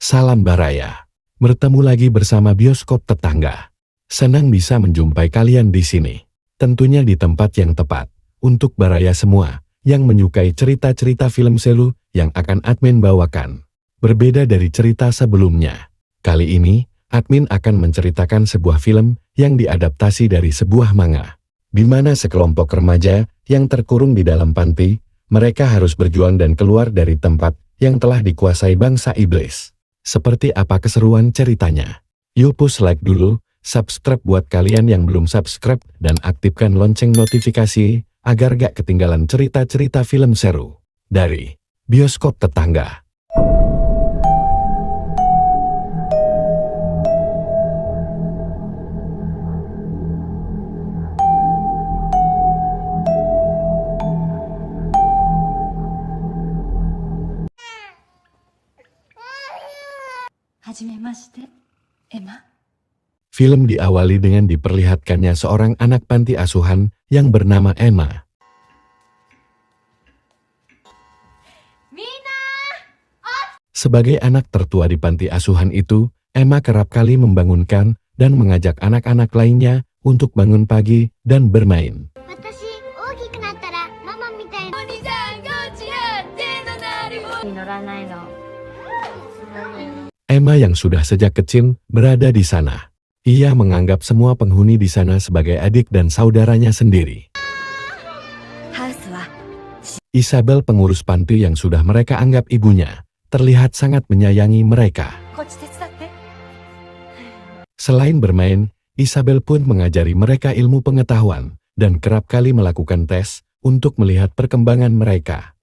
Salam Baraya. Bertemu lagi bersama Bioskop Tetangga. Senang bisa menjumpai kalian di sini. Tentunya di tempat yang tepat. Untuk Baraya semua yang menyukai cerita-cerita film selu yang akan admin bawakan. Berbeda dari cerita sebelumnya. Kali ini, admin akan menceritakan sebuah film yang diadaptasi dari sebuah manga. Di mana sekelompok remaja yang terkurung di dalam panti, mereka harus berjuang dan keluar dari tempat yang telah dikuasai bangsa iblis. Seperti apa keseruan ceritanya? Yuk push like dulu, subscribe buat kalian yang belum subscribe, dan aktifkan lonceng notifikasi, agar gak ketinggalan cerita-cerita film seru. Dari Bioskop Tetangga. Emma. Film diawali dengan diperlihatkannya seorang anak panti asuhan yang bernama Emma. Sebagai anak tertua di panti asuhan itu, Emma kerap kali membangunkan dan mengajak anak-anak lainnya untuk bangun pagi dan bermain. Emma yang sudah sejak kecil berada di sana. Ia menganggap semua penghuni di sana sebagai adik dan saudaranya sendiri. Isabel, pengurus panti yang sudah mereka anggap ibunya, terlihat sangat menyayangi mereka. Selain bermain, Isabel pun mengajari mereka ilmu pengetahuan dan kerap kali melakukan tes untuk melihat perkembangan mereka.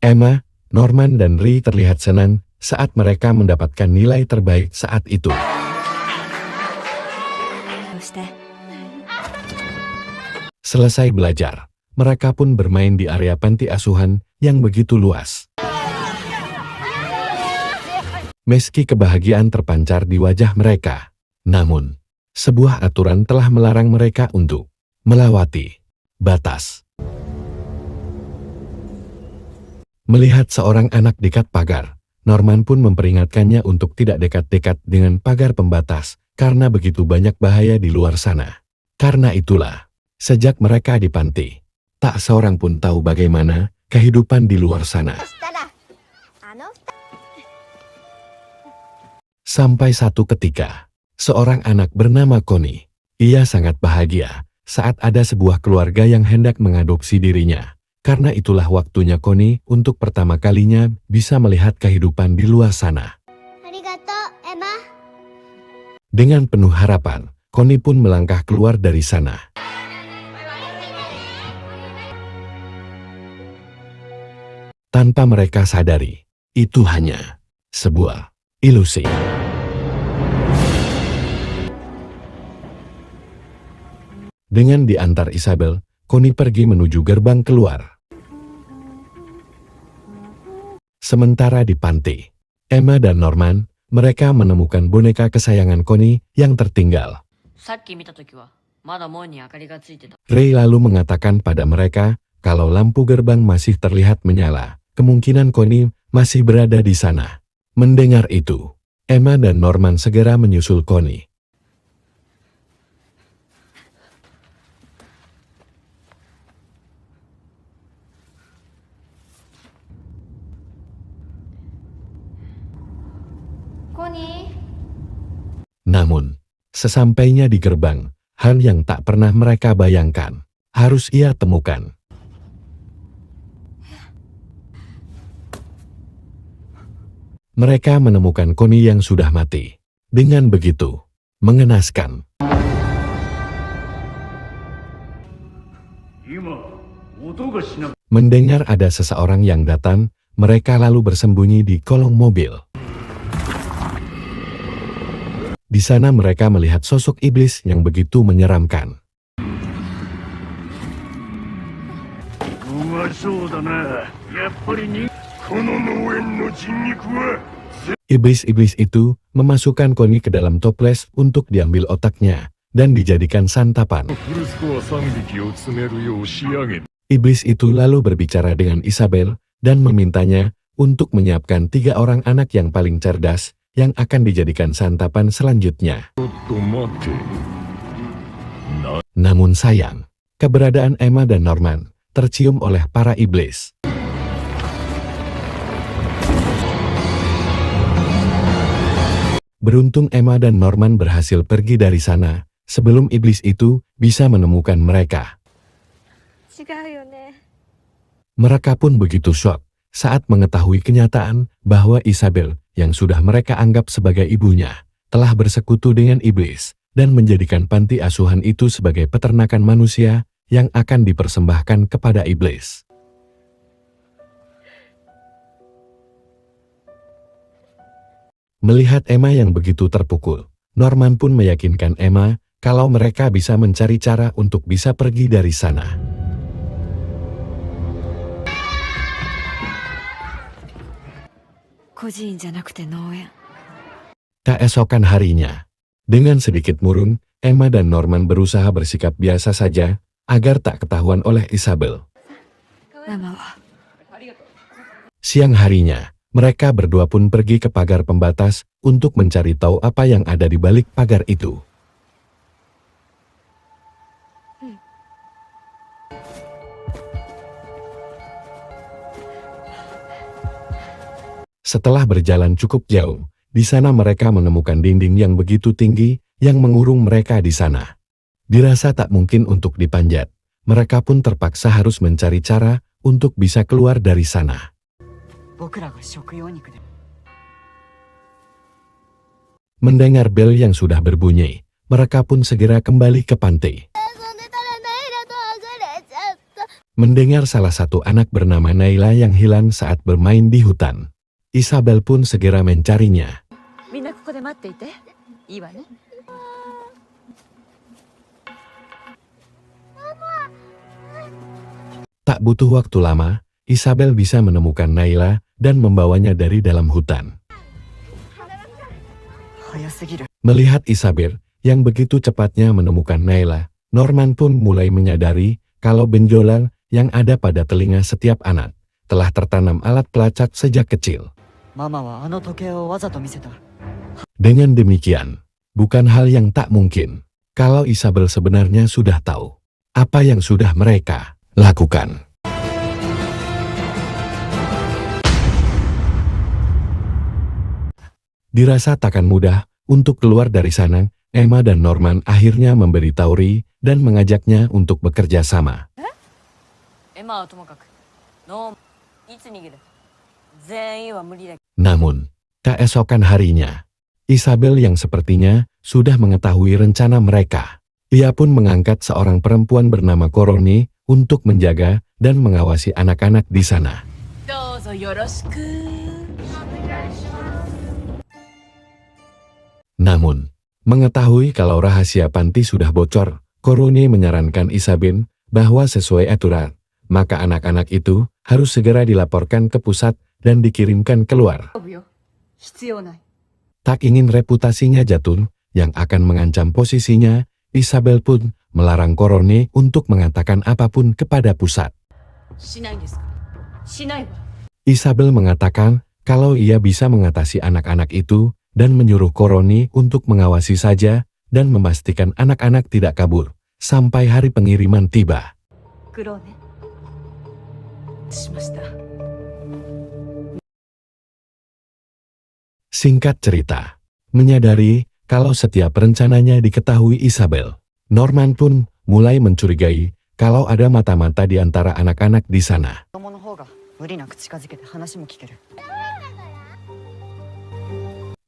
Emma, Norman, dan Ri terlihat senang saat mereka mendapatkan nilai terbaik saat itu. Selesai belajar, mereka pun bermain di area panti asuhan yang begitu luas. Meski kebahagiaan terpancar di wajah mereka, namun sebuah aturan telah melarang mereka untuk melewati batas. Melihat seorang anak dekat pagar, Norman pun memperingatkannya untuk tidak dekat-dekat dengan pagar pembatas, karena begitu banyak bahaya di luar sana. Karena itulah, sejak mereka di panti, tak seorang pun tahu bagaimana kehidupan di luar sana. Sampai satu ketika, seorang anak bernama Connie, ia sangat bahagia saat ada sebuah keluarga yang hendak mengadopsi dirinya. Karena itulah waktunya Connie untuk pertama kalinya bisa melihat kehidupan di luar sana. Emma. Dengan penuh harapan, Connie pun melangkah keluar dari sana. Tanpa mereka sadari, itu hanya sebuah ilusi. Dengan diantar Isabel, Connie pergi menuju gerbang keluar. Sementara di panti, Emma dan Norman, mereka menemukan boneka kesayangan Connie yang tertinggal. Ray lalu mengatakan pada mereka, kalau lampu gerbang masih terlihat menyala, kemungkinan Connie masih berada di sana. Mendengar itu, Emma dan Norman segera menyusul Connie. Namun, sesampainya di gerbang, hal yang tak pernah mereka bayangkan, harus ia temukan. Mereka menemukan Connie yang sudah mati. Dengan begitu, mengenaskan. Mendengar ada seseorang yang datang, mereka lalu bersembunyi di kolong mobil. Di sana mereka melihat sosok iblis yang begitu menyeramkan. Iblis-iblis itu memasukkan Connie ke dalam toples untuk diambil otaknya dan dijadikan santapan. Iblis itu lalu berbicara dengan Isabel dan memintanya untuk menyiapkan 3 orang anak yang paling cerdas yang akan dijadikan santapan selanjutnya. Namun sayang, keberadaan Emma dan Norman tercium oleh para iblis. Beruntung Emma dan Norman berhasil pergi dari sana sebelum iblis itu bisa menemukan mereka. Mereka pun begitu shock saat mengetahui kenyataan bahwa Isabel yang sudah mereka anggap sebagai ibunya telah bersekutu dengan iblis dan menjadikan panti asuhan itu sebagai peternakan manusia yang akan dipersembahkan kepada iblis. Melihat Emma yang begitu terpukul, Norman pun meyakinkan Emma kalau mereka bisa mencari cara untuk bisa pergi dari sana. Keesokan harinya, dengan sedikit murung, Emma dan Norman berusaha bersikap biasa saja agar tak ketahuan oleh Isabel. Siang harinya, mereka berdua pun pergi ke pagar pembatas untuk mencari tahu apa yang ada di balik pagar itu. Setelah berjalan cukup jauh, di sana mereka menemukan dinding yang begitu tinggi yang mengurung mereka di sana. Dirasa tak mungkin untuk dipanjat, mereka pun terpaksa harus mencari cara untuk bisa keluar dari sana. Mendengar bel yang sudah berbunyi, mereka pun segera kembali ke pantai. Mendengar salah satu anak bernama Naila yang hilang saat bermain di hutan, Isabel pun segera mencarinya. Tak butuh waktu lama, Isabel bisa menemukan Naila dan membawanya dari dalam hutan. Melihat Isabel yang begitu cepatnya menemukan Naila, Norman pun mulai menyadari kalau benjolan yang ada pada telinga setiap anak telah tertanam alat pelacak sejak kecil. Dengan demikian, bukan hal yang tak mungkin kalau Isabel sebenarnya sudah tahu apa yang sudah mereka lakukan. Dirasa takkan mudah untuk keluar dari sana, Emma dan Norman akhirnya memberi Tauri dan mengajaknya untuk bekerja sama. Namun, keesokan harinya, Isabel yang sepertinya sudah mengetahui rencana mereka. Ia pun mengangkat seorang perempuan bernama Koroni untuk menjaga dan mengawasi anak-anak di sana. Namun, mengetahui kalau rahasia panti sudah bocor, Koroni menyarankan Isabel bahwa sesuai aturan, maka anak-anak itu harus segera dilaporkan ke pusat dan dikirimkan keluar. Tak ingin reputasinya jatuh yang akan mengancam posisinya, Isabel pun melarang Koroni untuk mengatakan apapun kepada pusat. Isabel mengatakan kalau ia bisa mengatasi anak-anak itu dan menyuruh Koroni untuk mengawasi saja dan memastikan anak-anak tidak kabur sampai hari pengiriman tiba. Singkat cerita, menyadari kalau setiap rencananya diketahui Isabel, Norman pun mulai mencurigai kalau ada mata-mata di antara anak-anak di sana.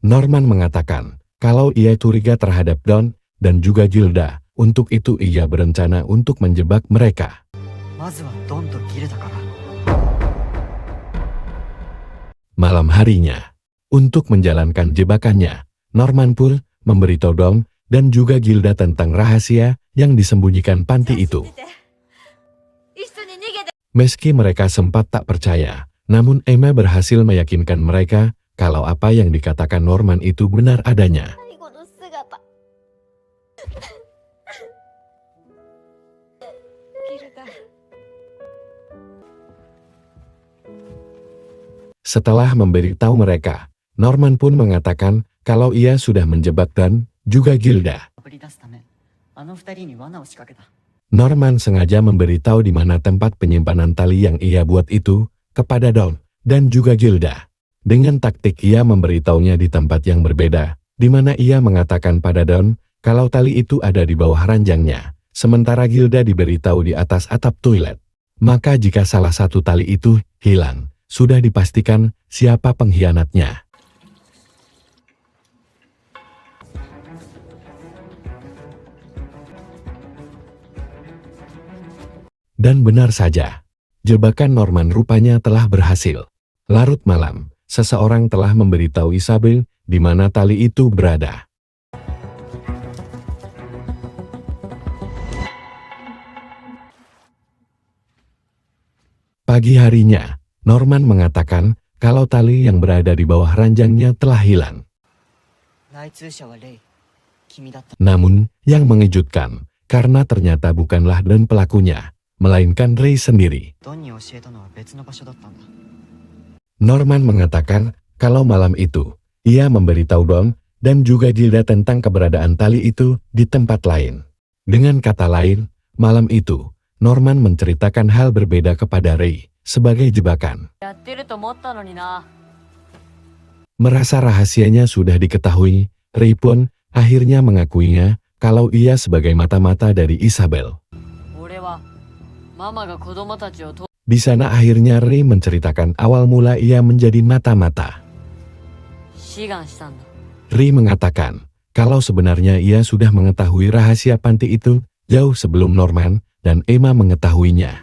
Norman mengatakan kalau ia curiga terhadap Don dan juga Gilda, untuk itu ia berencana untuk menjebak mereka. Malam harinya, untuk menjalankan jebakannya, Norman pun memberitahu Don dan juga Gilda tentang rahasia yang disembunyikan panti itu. Meski mereka sempat tak percaya, namun Emma berhasil meyakinkan mereka kalau apa yang dikatakan Norman itu benar adanya. Setelah memberitahu mereka, Norman pun mengatakan kalau ia sudah menjebak Dan juga Gilda. あぶり出すためあの二人に罠を仕掛けた。 Norman sengaja memberitahu di mana tempat penyimpanan tali yang ia buat itu kepada Dawn dan juga Gilda. Dengan taktik ia memberitahunya di tempat yang berbeda, di mana ia mengatakan pada Dawn kalau tali itu ada di bawah ranjangnya, sementara Gilda diberitahu di atas atap toilet. Maka jika salah satu tali itu hilang, sudah dipastikan siapa pengkhianatnya. Dan benar saja, jebakan Norman rupanya telah berhasil. Larut malam, seseorang telah memberitahu Isabel di mana tali itu berada. Pagi harinya, Norman mengatakan kalau tali yang berada di bawah ranjangnya telah hilang. 内通者はレイ、君だった。 Namun, yang mengejutkan, karena ternyata bukanlah Dan pelakunya, melainkan Ray sendiri. ドンに教えたのは別の場所だったんだ。 Norman mengatakan kalau malam itu, ia memberitahu Dawn dan juga Gilda tentang keberadaan tali itu di tempat lain. Dengan kata lain, malam itu, Norman menceritakan hal berbeda kepada Ray sebagai jebakan. やってると思ったのにな。 Merasa rahasianya sudah diketahui, Ray pun akhirnya mengakuinya kalau ia sebagai mata-mata dari Isabel. 俺はママが子供たちをと Di sana akhirnya Ray menceritakan awal mula ia menjadi mata-mata. 志願したんだ。 Ray mengatakan kalau sebenarnya ia sudah mengetahui rahasia panti itu jauh sebelum Norman dan Emma mengetahuinya.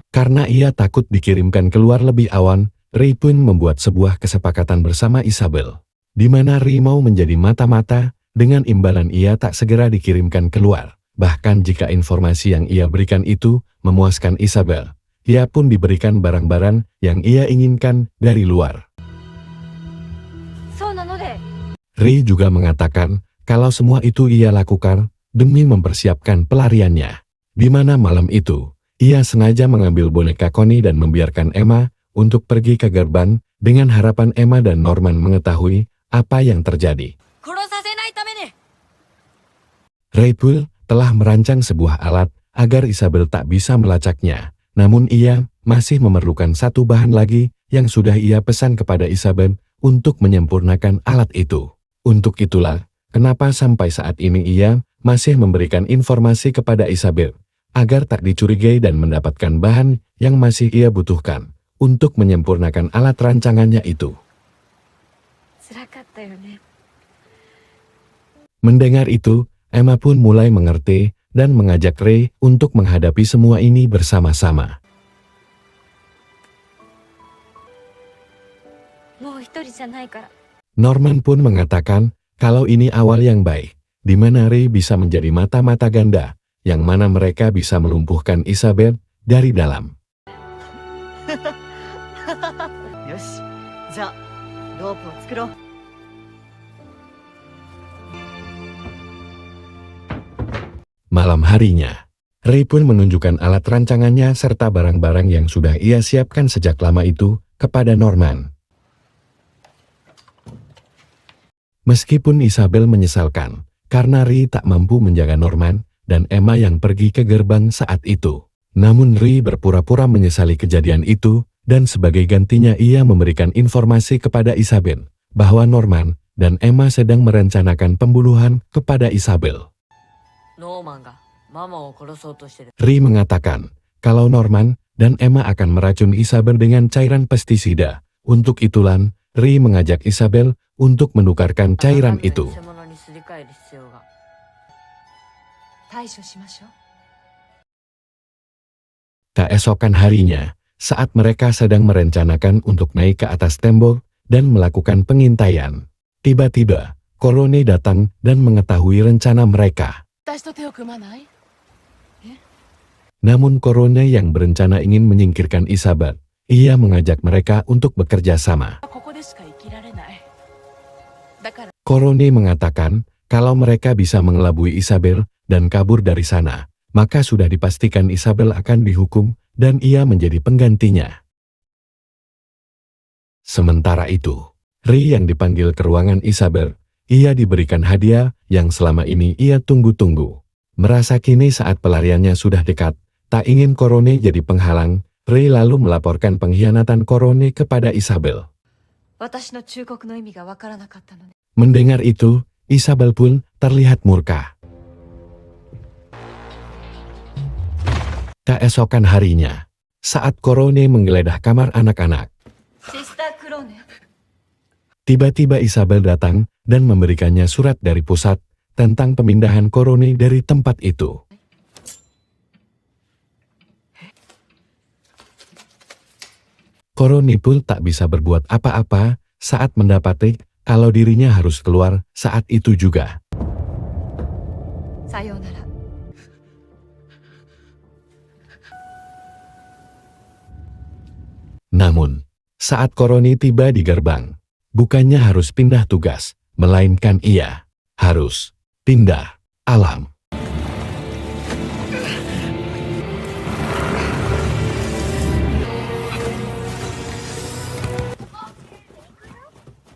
Karena ia takut dikirimkan keluar lebih awal, Ray pun membuat sebuah kesepakatan bersama Isabel, di mana Ray mau menjadi mata-mata dengan imbalan ia tak segera dikirimkan keluar. Bahkan jika informasi yang ia berikan itu memuaskan Isabel, ia pun diberikan barang-barang yang ia inginkan dari luar. そうなので Ray juga mengatakan kalau semua itu ia lakukan demi mempersiapkan pelariannya. Di mana malam itu, ia sengaja mengambil boneka Connie dan membiarkan Emma untuk pergi ke gerbang dengan harapan Emma dan Norman mengetahui apa yang terjadi. 殺させないために。 Ray pun telah merancang sebuah alat agar Isabel tak bisa melacaknya. Namun ia masih memerlukan satu bahan lagi yang sudah ia pesan kepada Isabel untuk menyempurnakan alat itu. Untuk itulah kenapa sampai saat ini ia masih memberikan informasi kepada Isabel agar tak dicurigai dan mendapatkan bahan yang masih ia butuhkan untuk menyempurnakan alat rancangannya itu. 辛かったよね Mendengar itu, Emma pun mulai mengerti dan mengajak Ray untuk menghadapi semua ini bersama-sama. もう一人じゃないから Norman pun mengatakan kalau ini awal yang baik, di mana Ray bisa menjadi mata-mata ganda, yang mana mereka bisa melumpuhkan Isabel dari dalam. よし、じゃあロープを作ろう。 Malam harinya, Ray pun menunjukkan alat rancangannya serta barang-barang yang sudah ia siapkan sejak lama itu kepada Norman. Meskipun Isabel menyesalkan karena Ray tak mampu menjaga Norman dan Emma yang pergi ke gerbang saat itu. Namun Ray berpura-pura menyesali kejadian itu dan sebagai gantinya ia memberikan informasi kepada Isabel bahwa Norman dan Emma sedang merencanakan pembunuhan kepada Isabel. ノーマンがママを殺そうとしてる。 Ray mengatakan kalau Norman dan Emma akan meracuni Isabel dengan cairan pestisida. Untuk itulah, Ray mengajak Isabel untuk menukarkan cairan itu. 偽物にすり替える必要が。対処しましょう Keesokan harinya, saat mereka sedang merencanakan untuk naik ke atas tembok dan melakukan pengintaian, tiba-tiba Korone datang dan mengetahui rencana mereka. 私と手を組まない Namun Korone yang berencana ingin menyingkirkan Isabel, ia mengajak mereka untuk bekerja sama. ここでしか生きられないだから Korone mengatakan kalau mereka bisa mengelabui Isabel dan kabur dari sana, maka sudah dipastikan Isabel akan dihukum dan ia menjadi penggantinya. Sementara itu, Ray yang dipanggil ke ruangan Isabel, ia diberikan hadiah yang selama ini ia tunggu-tunggu. Merasa kini saat pelariannya sudah dekat, tak ingin Korone jadi penghalang, Ray lalu melaporkan pengkhianatan Korone kepada Isabel. 私の忠告の意味がわからなかったのね。 Mendengar itu, Isabel pun terlihat murka. Keesokan harinya, saat Korone menggeledah kamar anak-anak, シスタークローネ。 tiba-tiba Isabel datang dan memberikannya surat dari pusat tentang pemindahan Korone dari tempat itu. Korone pun tak bisa berbuat apa-apa saat mendapati kalau dirinya harus keluar saat itu juga. さようなら。 Namun, saat Korone tiba di gerbang, bukannya harus pindah tugas, melainkan ia harus pindah alam.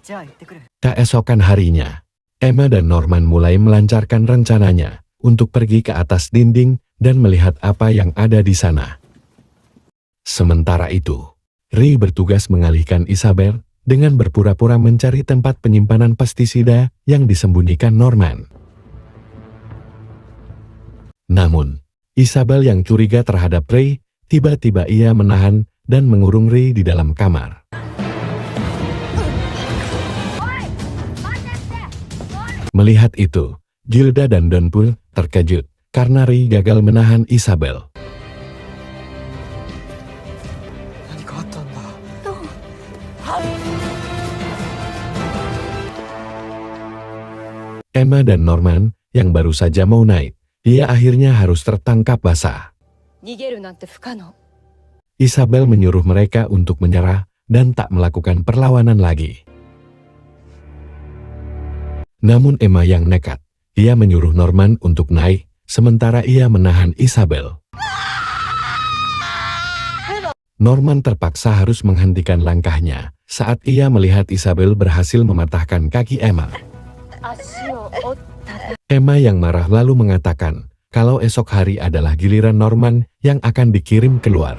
じゃあ行ってくる。 Keesokan harinya, Emma dan Norman mulai melancarkan rencananya untuk pergi ke atas dinding dan melihat apa yang ada di sana. Sementara itu, Ray bertugas mengalihkan Isabel dengan berpura-pura mencari tempat penyimpanan pestisida yang disembunyikan Norman. Namun, Isabel yang curiga terhadap Ray, tiba-tiba ia menahan dan mengurung Ray di dalam kamar. Melihat itu, Gilda dan Don pun terkejut karena Ray gagal menahan Isabel. 何かあったんだ。 Emma dan Norman yang baru saja mau naik, dia akhirnya harus tertangkap basah. 逃げるなんて不可能。 Isabel menyuruh mereka untuk menyerah dan tak melakukan perlawanan lagi. Namun Emma yang nekat, ia menyuruh Norman untuk naik, sementara ia menahan Isabel. Norman terpaksa harus menghentikan langkahnya saat ia melihat Isabel berhasil mematahkan kaki Emma. 足を折った。 Emma yang marah lalu mengatakan kalau esok hari adalah giliran Norman yang akan dikirim keluar.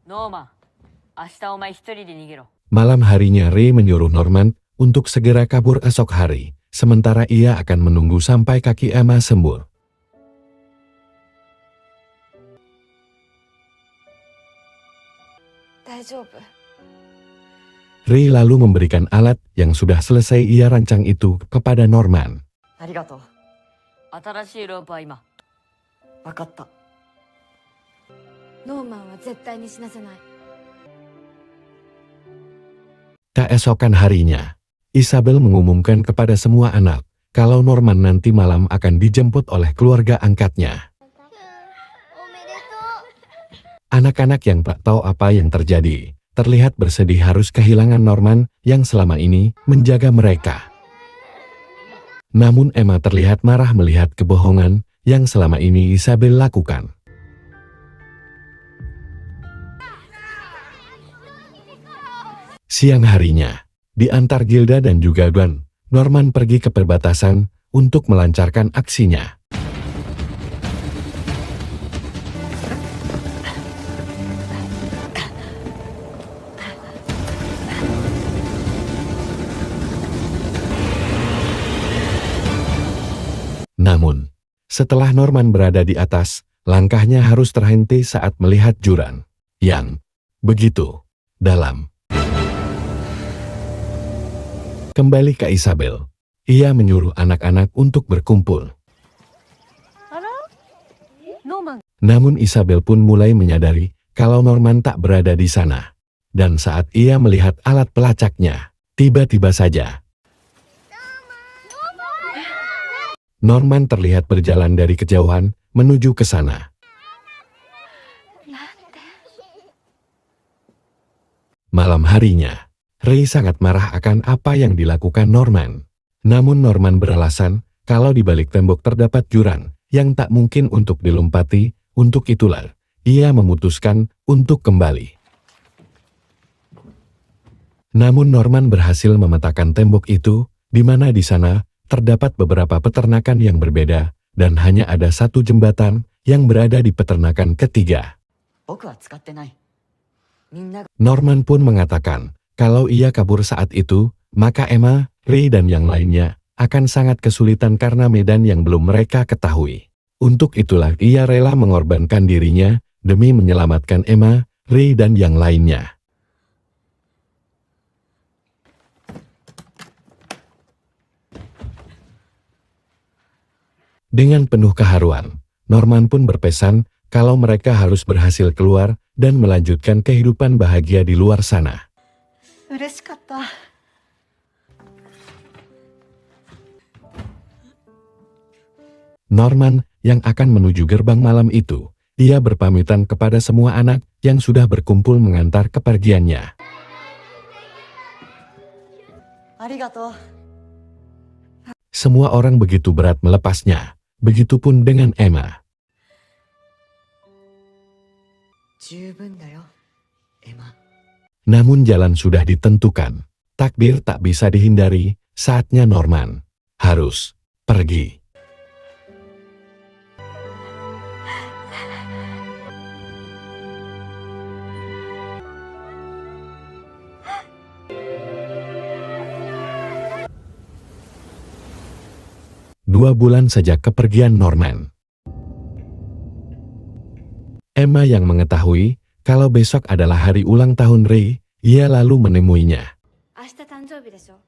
Norman, 明日お前一人で逃げろ。 Malam harinya Ray menyuruh Norman untuk segera kabur esok hari, sementara ia akan menunggu sampai kaki Emma sembuh. Ray lalu memberikan alat yang sudah selesai ia rancang itu kepada Norman. ありがとう。新しいロープは今。わかった。 ノーマンは絶対に死なせない。 Keesokan harinya, Isabel mengumumkan kepada semua anak kalau Norman nanti malam akan dijemput oleh keluarga angkatnya. Anak-anak yang tak tahu apa yang terjadi, terlihat bersedih harus kehilangan Norman yang selama ini menjaga mereka. Namun Emma terlihat marah melihat kebohongan yang selama ini Isabel lakukan. Siang harinya, di antar Gilda dan juga Don, Norman pergi ke perbatasan untuk melancarkan aksinya. Namun, setelah Norman berada di atas, langkahnya harus terhenti saat melihat jurang yang begitu dalam. Kembali ke Isabel, ia menyuruh anak-anak untuk berkumpul. ノーマン。 Namun Isabel pun mulai menyadari kalau Norman tak berada di sana. Dan saat ia melihat alat pelacaknya, tiba-tiba saja Norman terlihat berjalan dari kejauhan menuju ke sana. Malam harinya, Ray sangat marah akan apa yang dilakukan Norman. Namun Norman beralasan kalau di balik tembok terdapat jurang yang tak mungkin untuk dilompati. Untuk itulah ia memutuskan untuk kembali. Namun Norman berhasil memetakan tembok itu, di mana di sana terdapat beberapa peternakan yang berbeda, dan hanya ada satu jembatan yang berada di peternakan ketiga. 僕は使ってない。みんなが Norman pun mengatakan, kalau ia kabur saat itu, maka Emma, Ray dan yang lainnya akan sangat kesulitan karena medan yang belum mereka ketahui. Untuk itulah ia rela mengorbankan dirinya demi menyelamatkan Emma, Ray dan yang lainnya. Dengan penuh keharuan, Norman pun berpesan kalau mereka harus berhasil keluar dan melanjutkan kehidupan bahagia di luar sana. 嬉しかった。 Norman yang akan menuju gerbang malam itu, ia berpamitan kepada semua anak yang sudah berkumpul mengantar kepergiannya. ありがとう。 Semua orang begitu berat melepasnya, begitupun dengan Emma. 十分だよ、エマ。 Namun jalan sudah ditentukan, takdir tak bisa dihindari, saatnya Norman harus pergi. Dua bulan sejak kepergian Norman. Emma yang mengetahui kalau besok adalah hari ulang tahun Ray, ia lalu menemuinya. 明日誕生日でしょ。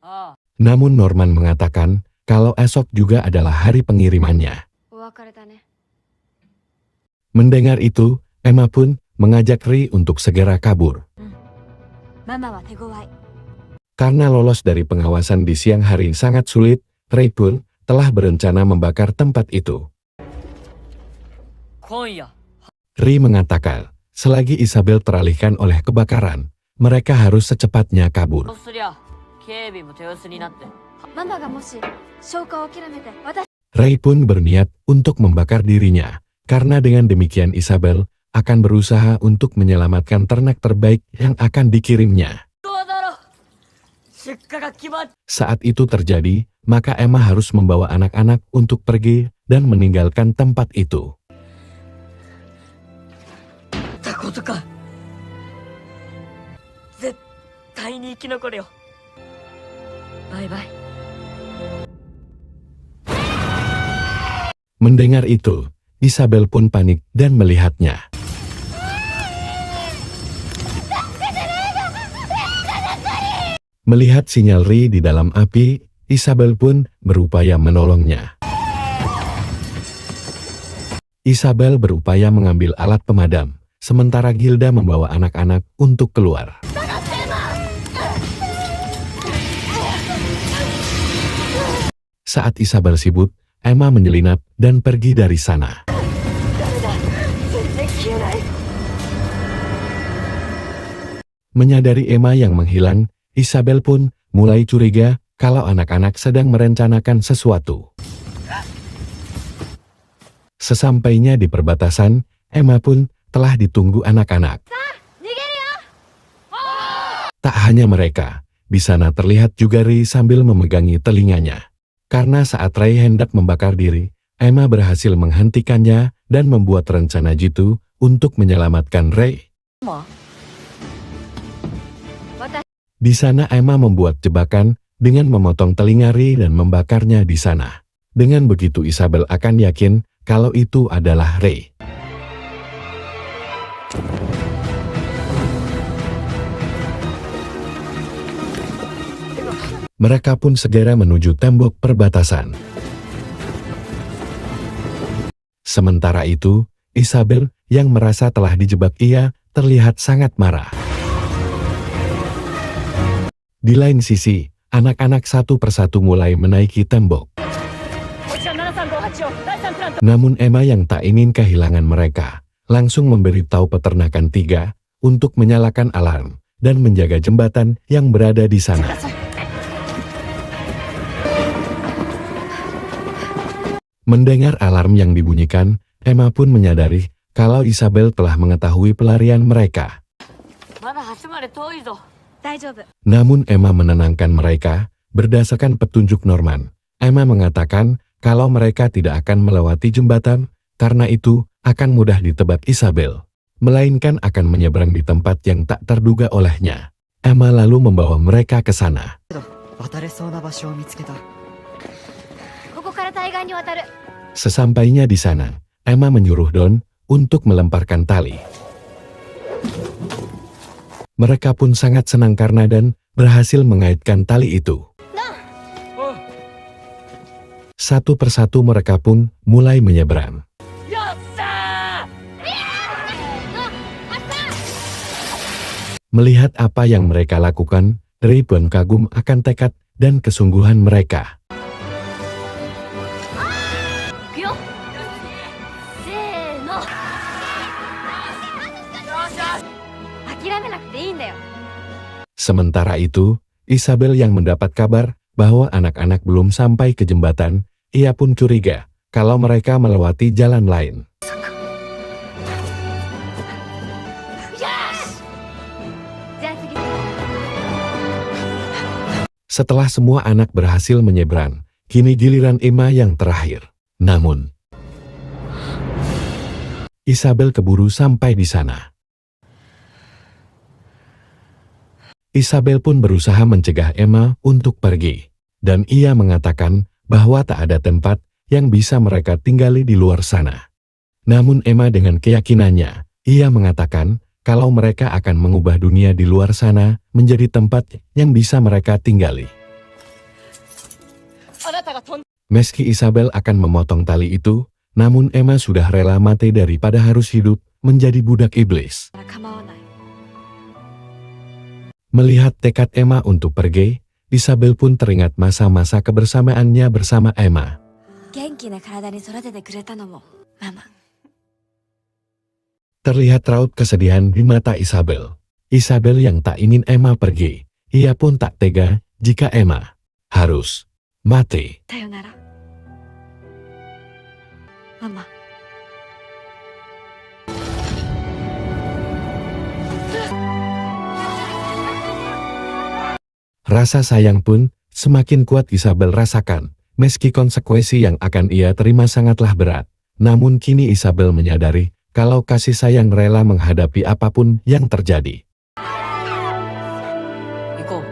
ああ、 Namun Norman mengatakan kalau esok juga adalah hari pengirimannya. お別れだね。 Mendengar itu, Emma pun mengajak Ray untuk segera kabur. ママは手強い。 Karena lolos dari pengawasan di siang hari sangat sulit, Ray pun telah berencana membakar tempat itu. 今夜 Ray mengatakan, selagi Isabel teralihkan oleh kebakaran, mereka harus secepatnya そ kabur. うすりゃ警備も手薄になって。ママがもし消火を諦めて私 Ray pun berniat untuk membakar dirinya, karena dengan demikian Isabel akan berusaha untuk menyelamatkan ternak terbaik yang akan dikirimnya. どうだろう、出荷が決まっ Saat itu terjadi, maka Emma harus membawa anak-anak untuk pergi dan meninggalkan tempat itu. たことか。絶対に生き残るよ。バイバイ。 Mendengar itu, Isabel pun panik dan melihatnya. Melihat sinyal Ray di dalam api, Isabel pun berupaya menolongnya. Isabel berupaya mengambil alat pemadam, sementara Gilda membawa anak-anak untuk keluar. Saat Isabel sibuk, Emma menyelinap dan pergi dari sana. Menyadari Emma yang menghilang, Isabel pun mulai curiga kalau anak-anak sedang merencanakan sesuatu. Sesampainya di perbatasan, Emma pun telah ditunggu anak-anak. Tak hanya mereka, di sana terlihat juga Ray sambil memegangi telinganya. Karena saat Ray hendak membakar diri, Emma berhasil menghentikannya dan membuat rencana jitu untuk menyelamatkan Ray. ま Di sana Emma membuat jebakan dengan memotong telinga Ray dan membakarnya di sana. Dengan begitu Isabel akan yakin kalau itu adalah Ray. Mereka pun segera menuju tembok perbatasan. Sementara itu, Isabel yang merasa telah dijebak ia terlihat sangat marah. Di lain sisi, anak-anak satu persatu mulai menaiki tembok. Namun Emma yang tak ingin kehilangan mereka, langsung memberitahu peternakan 3 untuk menyalakan alarm dan menjaga jembatan yang berada di sana. Mendengar alarm yang dibunyikan, Emma pun menyadari kalau Isabel telah mengetahui pelarian mereka. まだ橋まで遠いぞ。大丈夫。 Namun Emma menenangkan mereka berdasarkan petunjuk Norman. Emma mengatakan kalau mereka tidak akan melewati jembatan, karena itu akan mudah ditebak Isabel, melainkan akan menyeberang di tempat yang tak terduga olehnya. Emma lalu membawa mereka ke sana. 渡れそうな場所を見つけた。ここから対岸に渡る。 Sesampainya di sana, Emma menyuruh Don untuk melemparkan tali. Mereka pun sangat senang karena Dan berhasil mengaitkan tali itu. Satu persatu mereka pun mulai menyeberang. よっしゃー。 Melihat apa yang mereka lakukan, Ray pun kagum akan tekad dan kesungguhan mereka. 行くよ。せーの。諦めなくていいんだよ。 Sementara itu, Isabel yang mendapat kabar bahwa anak-anak belum sampai ke jembatan, ia pun curiga kalau mereka melewati jalan lain. Setelah semua anak berhasil menyeberang, kini giliran Emma yang terakhir. Namun, Isabel keburu sampai di sana. Isabel pun berusaha mencegah Emma untuk pergi, dan ia mengatakan bahwa tak ada tempat yang bisa mereka tinggali di luar sana. Namun Emma dengan keyakinannya, ia mengatakan kalau mereka akan mengubah dunia di luar sana menjadi tempat yang bisa mereka tinggali. あなたが飛ん Meski Isabel akan memotong tali itu, namun Emma sudah rela mati daripada harus hidup menjadi budak iblis. 構わない。 Melihat tekad Emma untuk pergi, Isabel pun teringat masa-masa kebersamaannya bersama Emma. 元気な体に育ててくれたのもママ。 Terlihat raut kesedihan di mata Isabel. Isabel yang tak ingin Emma pergi, ia pun tak tega jika Emma harus mati. さよなら。ママ。 Rasa sayang pun semakin kuat Isabel rasakan, meski konsekuensi yang akan ia terima sangatlah berat. Namun kini Isabel menyadari kalau kasih sayang rela menghadapi apapun yang terjadi. 行こう。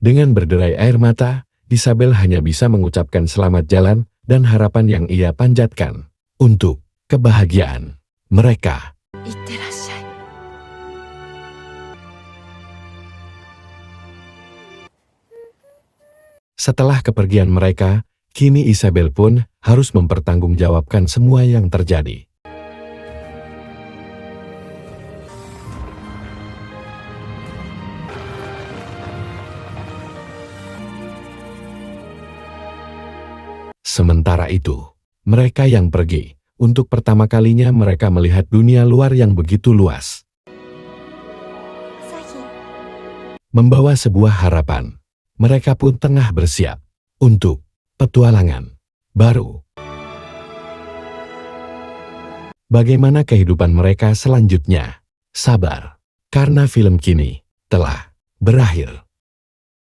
Dengan berderai air mata, Isabel hanya bisa mengucapkan selamat jalan dan harapan yang ia panjatkan untuk kebahagiaan mereka. いってらっしゃい。 Setelah kepergian mereka, kini Isabel pun harus mempertanggungjawabkan semua yang terjadi. Sementara itu, mereka yang pergi, untuk pertama kalinya mereka melihat dunia luar yang begitu luas. 朝日。 Membawa sebuah harapan, mereka pun tengah bersiap untuk petualangan baru. Bagaimana kehidupan mereka selanjutnya? Sabar, karena film kini telah berakhir.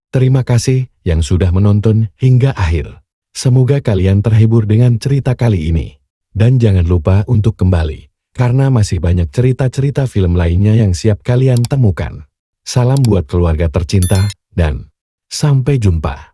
Terima kasih yang sudah menonton hingga akhir. Semoga kalian terhibur dengan cerita kali ini. Dan jangan lupa untuk kembali, karena masih banyak cerita-cerita film lainnya yang siap kalian temukan. Salam buat keluarga tercinta, dan sampai jumpa.